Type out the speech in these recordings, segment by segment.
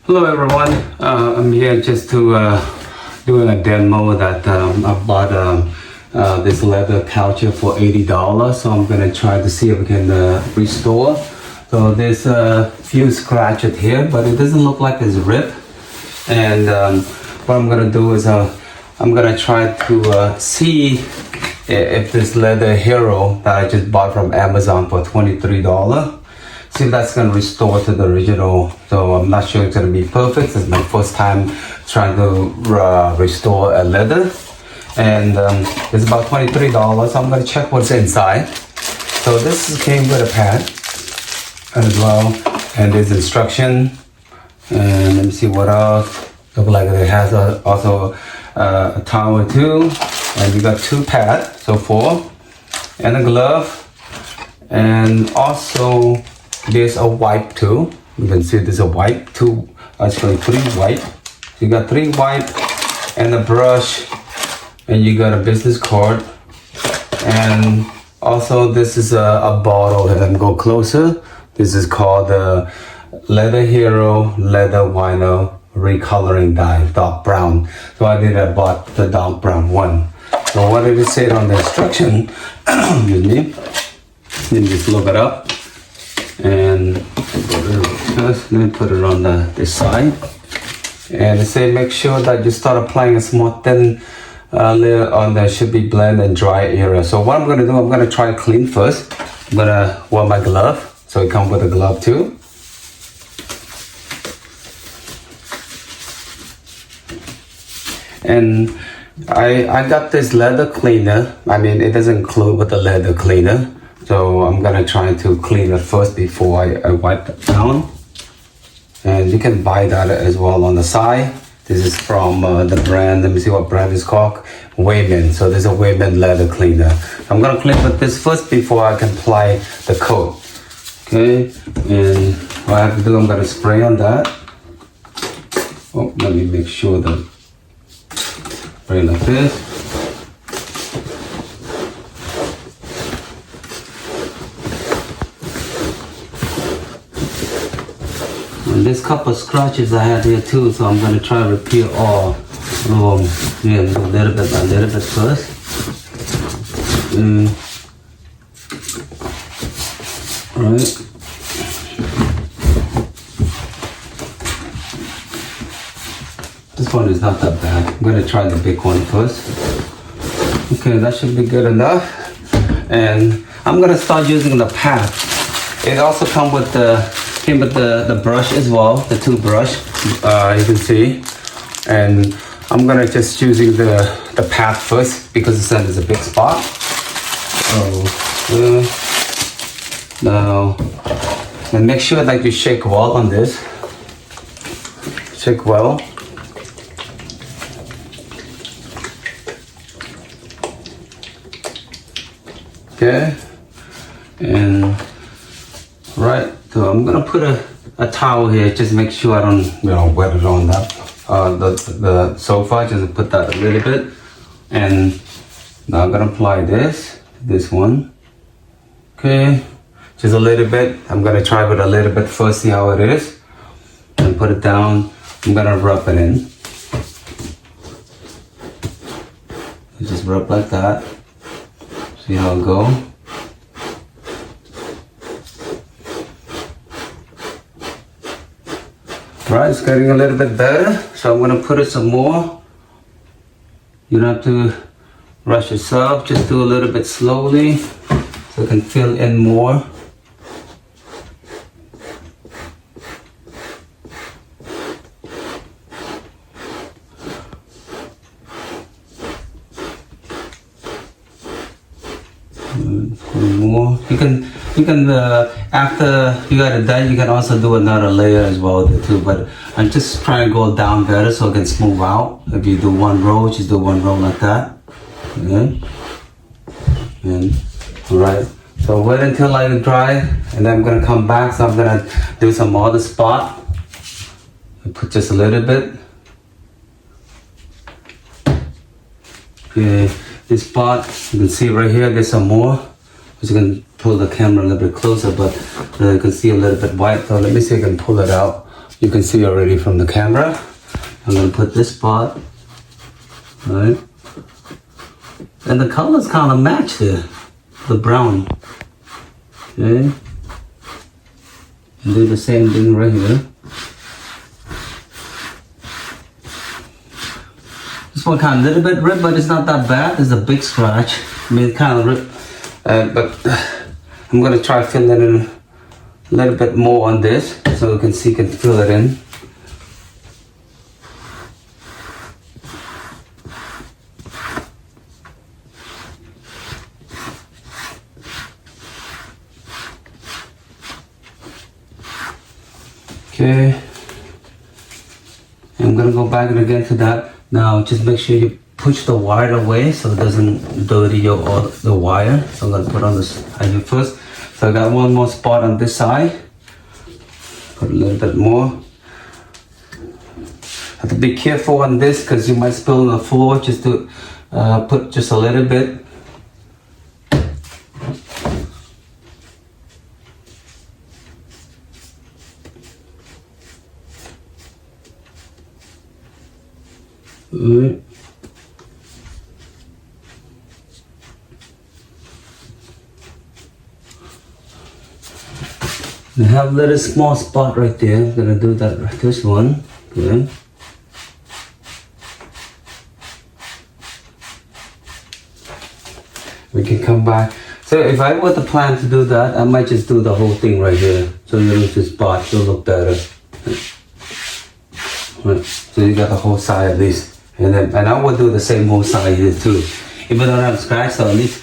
Hello everyone, I'm here just to doing a demo that I bought this leather couch for $80, so I'm gonna try to see if we can restore. So there's a few scratches here, but it doesn't look like it's ripped. And what I'm gonna do is I'm gonna try to see if this leather hero that I just bought from Amazon for $23, see if that's gonna restore to the original. So I'm not sure it's gonna be perfect. It's my first time trying to restore a leather, and it's about $23. So I'm gonna check what's inside. So this came with a pad as well, and there's instruction. And let me see what else. Look like it has also a towel too, and you got 2 pads, so 4, and a glove, and also there's a wipe too. You can see there's a wipe, 2, actually 3 wipe. So you got 3 wipe and a brush, and you got a business card, and also this is a bottle. Let them go closer. This is called the Leather Hero Leather Vinyl Recoloring Dye, dark brown. So I bought the dark brown one. So what did it say on the instruction? Excuse me. Let me just look it up. And let me put it on this side. And it says make sure that you start applying a small thin layer on the should be blend and dry area. So what I'm gonna do, I'm gonna try clean first. I'm gonna wear my glove. So it comes with a glove too. And I got this leather cleaner. I mean, it doesn't include with the leather cleaner. So I'm gonna try to clean it first before I wipe it down. And you can buy that as well on the side. This is from the brand, let me see what brand it's called, Wayman. So there's a Wayman leather cleaner. I'm gonna clean with this first before I can apply the coat. Okay, and what I have to do, I'm gonna spray on that. Oh, let me make sure that spray like this. And this couple scratches I had here too, so I'm gonna try to repair all of them. Yeah, a little bit first. Right. This one is not that bad. I'm gonna try the big one first. Okay, that should be good enough. And I'm gonna start using the pad. It also came with the brush as well, the 2 brush, you can see. And I'm gonna just using the pad first because it said there's a big spot. So now, and make sure that you shake well on this. Shake well. Okay, and right, so I'm gonna put a towel here, just make sure I don't, wet it on that the sofa. Just put that a little bit, and now I'm gonna apply this one. Okay, just a little bit. I'm gonna try with a little bit first, see how it is, and put it down. I'm gonna rub it in. Just rub like that. See how it go. Right, it's getting a little bit better. So I'm gonna put it some more. You don't have to rush yourself. Just do a little bit slowly so it can fill in more. More. You can after you got it done, you can also do another layer as well too. But I'm just trying to go down better so it can smooth out. If you do 1 row, just do 1 row like that. Okay. And alright. So wait until I dry, and then I'm gonna come back. So I'm gonna do some other spot. Put just a little bit. Okay. This spot you can see right here. There's some more. You can pull the camera a little bit closer, but you can see a little bit white. So let me see if I can pull it out You can see already from the camera. I'm gonna put this spot, right? And the colors kind of match the brown. Okay. And do the same thing right here. This one kind of a little bit ripped, but it's not that bad. It's a big scratch. I mean, it kind of ripped, but I'm gonna try filling it in a little bit more on this, so you can see, can fill it in. Okay, I'm gonna go back and again to that. Now just make sure you push the wire away so it doesn't dirty the wire. So I'm gonna put on this here first. So I got one more spot on this side. Put a little bit more. Have to be careful on this because you might spill on the floor. Just to put just a little bit. Alright. I have a little small spot right there. I'm gonna do that right, this one. Okay. We can come back. So if I were to plan to do that, I might just do the whole thing right here. So you lose the spot, it'll look better. Right. So you got the whole side at least. And I would do the same whole side here too. Even though I have scratch, so at least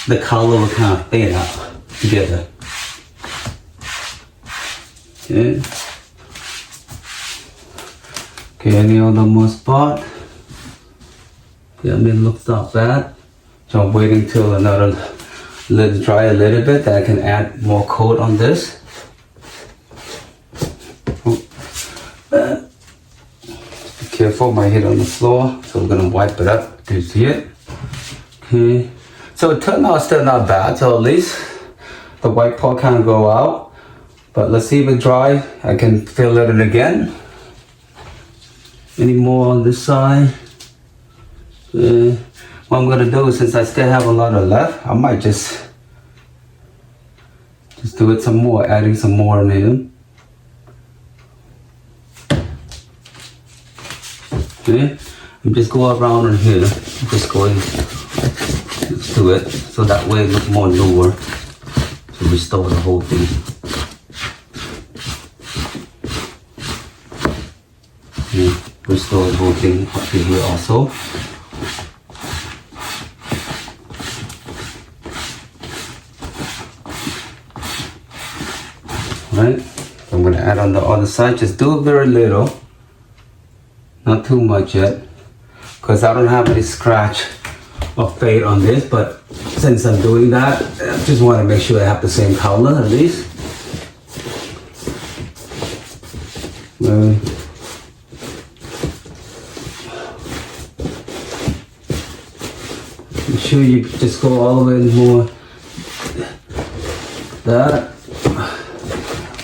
the color will kind of fade out together. Okay. Okay, any other more spot? Yeah, I mean, it looks not bad. So I'm waiting till another, let it dry a little bit, then I can add more coat on this. Careful, my hit on the floor, so we're gonna wipe it up. Do you see it? Okay. So it turned out still not bad. So at least the white part kind of go out. But let's see if it dry. I can fill it in again. Any more on this side? What I'm gonna do is, since I still have a lot of left, I might just do it some more, adding some more in here. Okay, and just go around in here, just go and just do it, so that way it looks more newer, to restore the whole thing. Okay, restore the whole thing up to here also. Right, I'm gonna add on the other side, just do it very little. Not too much yet, because I don't have any scratch or fade on this, but since I'm doing that, I just want to make sure I have the same color at least. Make sure you just go all the way in more. That.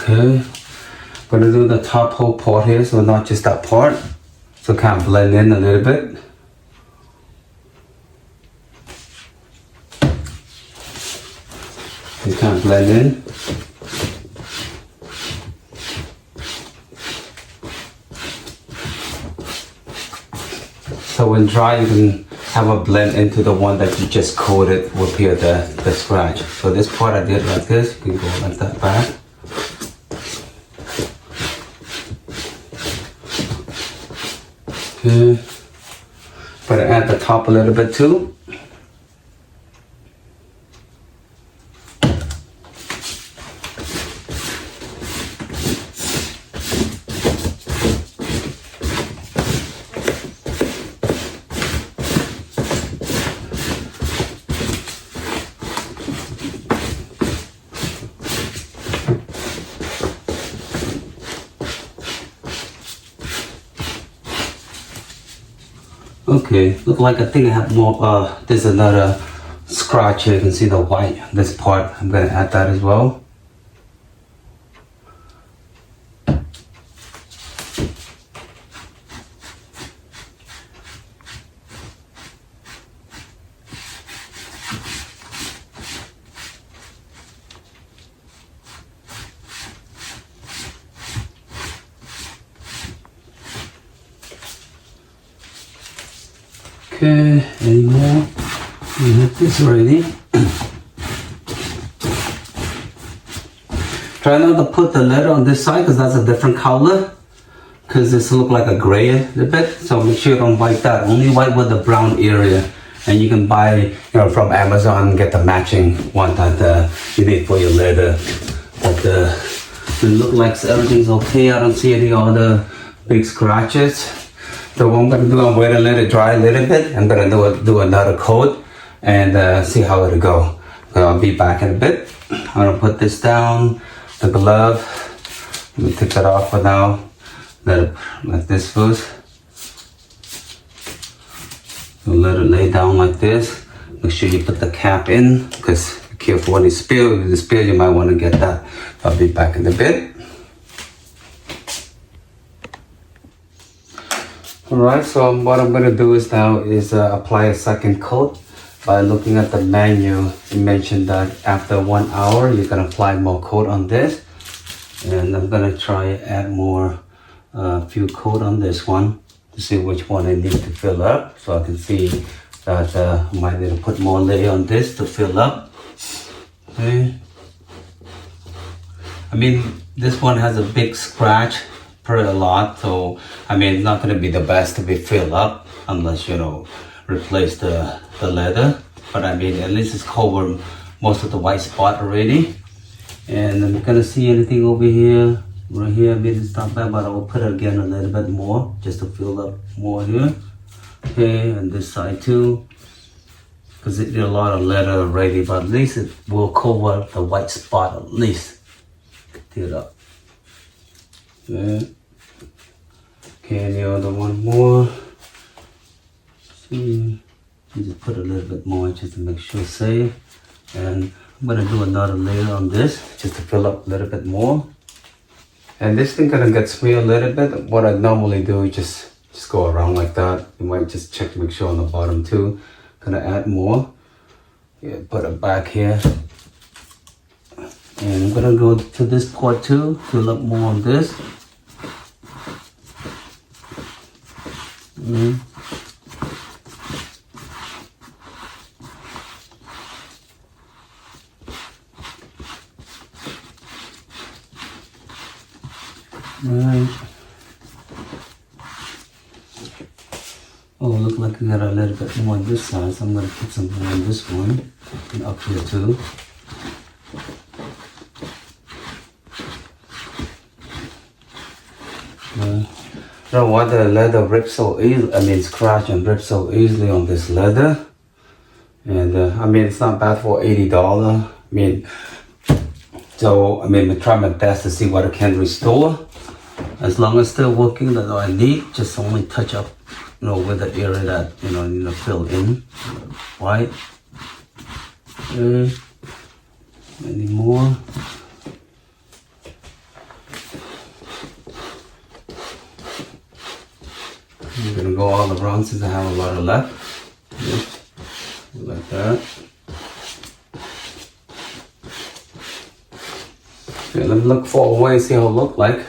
Okay. I'm gonna do the top whole part here, so not just that part. So kind of blend in a little bit. You kind of blend in. So when dry, you can have a blend into the one that you just coated with here, the scratch. So this part I did like this, you can go like that back. Okay. But add the top a little bit too. Okay, look like I think I have more, there's another scratch here. You can see the white, this part. I'm gonna add that as well. Okay, any more? We have this ready. Try not to put the leather on this side because that's a different color. Because this look like a gray a little bit. So make sure you don't wipe that. Only wipe with the brown area. And you can buy, from Amazon, get the matching one that you need for your leather. But it look like everything's okay. I don't see any other big scratches. So what I'm gonna do, I'm wait and let it dry a little bit. I'm gonna do another coat and see how it'll go. So I'll be back in a bit. I'm gonna put this down, the glove. Let me take that off for now. Let it like this first. So let it lay down like this. Make sure you put the cap in because be careful when it spills. If it spills, you might want to get that. I'll be back in a bit. Alright, so what I'm going to do is now is apply a second coat. By looking at the menu, it mentioned that after 1 hour, you can apply more coat on this. And I'm going to try add more few coat on this one to see which one I need to fill up, so I can see that I might need to put more layer on this to fill up. Okay. I mean, this one has a big scratch per a lot, so I mean it's not going to be the best to be filled up unless replace the leather. But I mean at least it's covered most of the white spot already. And I'm gonna see anything over here. Right here, I mean it's not bad, but I will put it again a little bit more just to fill up more here. Okay, and this side too, because it did a lot of leather already, but at least it will cover the white spot at least. Get it up. Okay, any other one more? See, you just put a little bit more just to make sure it's safe. And I'm gonna do another layer on this just to fill up a little bit more. And this thing gonna get smeared a little bit. What I normally do is just go around like that. You might just check to make sure on the bottom too. Gonna add more. Yeah, put it back here. And I'm gonna go to this part too, fill up more on this. Right. Oh, look like we got a little bit more on this side, so I'm gonna put some more on this one and up here too. I don't know why the leather rips so easily. I mean, scratch and rip so easily on this leather. And I mean, it's not bad for $80. I mean, so I mean, I try my best to see what I can restore. As long as still working, that's all I need. Just only touch up, with the area that I need to fill in. White. Okay. Any more? I'm gonna go all around since I have a lot of left. Like that. Okay, let me look far away, see how it look like.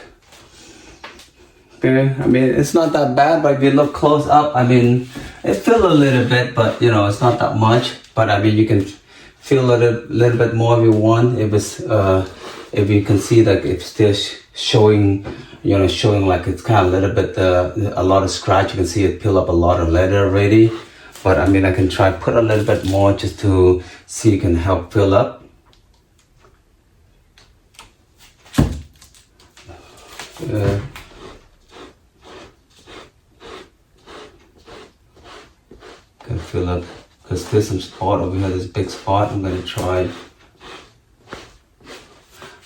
Okay, I mean it's not that bad, but if you look close up, I mean it feels a little bit, but it's not that much. But I mean you can feel a little bit more if you want. If you can see that it's still showing, showing like it's kind of a little bit a lot of scratch. You can see it peel up a lot of leather already. But I mean I can try put a little bit more just to see it can help fill up. Can fill up because there's some spot over here, this big spot. I'm gonna try.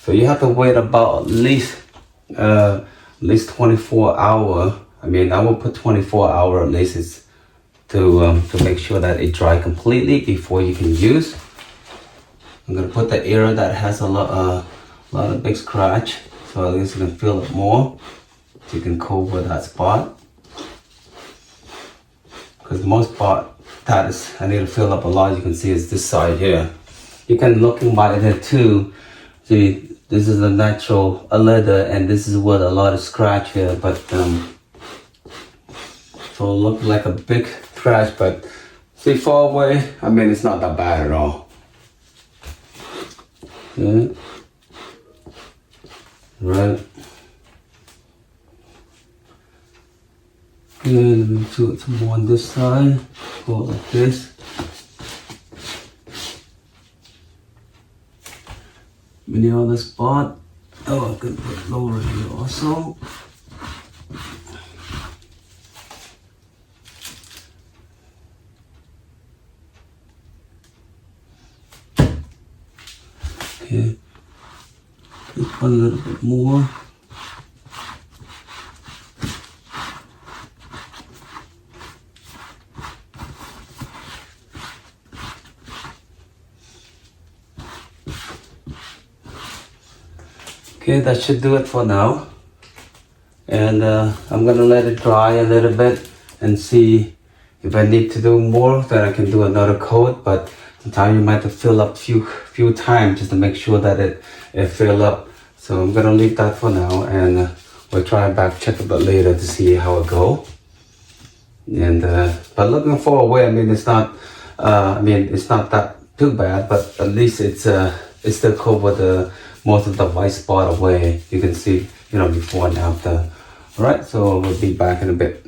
So you have to wait about at least 24 hours. I mean I will put 24 hours at least to make sure that it dry completely before you can use. I'm gonna put the area that has a lot of big scratch, so at least you can fill it more. So you can cover that spot. Because the most part that is I need to fill up a lot, you can see is this side here. You can looking by there too. See, this is a natural leather, and this is what a lot of scratch here. But so it look like a big trash, but see far away, I mean, it's not that bad at all. Yeah. Right. Okay, let me do some more on this side. Go like this. Many other spot. Oh, I can put lower here also. Okay, just put a little bit more. Okay, that should do it for now. And I'm gonna let it dry a little bit and see if I need to do more, then I can do another coat. But sometimes you might have to fill up few times just to make sure that it fill up. So I'm gonna leave that for now, and we'll try back check a bit later to see how it go. And but looking far away, I mean it's not it's not that too bad, but at least it's still covered the most of the white spot away. You can see, before and after. All right, so we'll be back in a bit.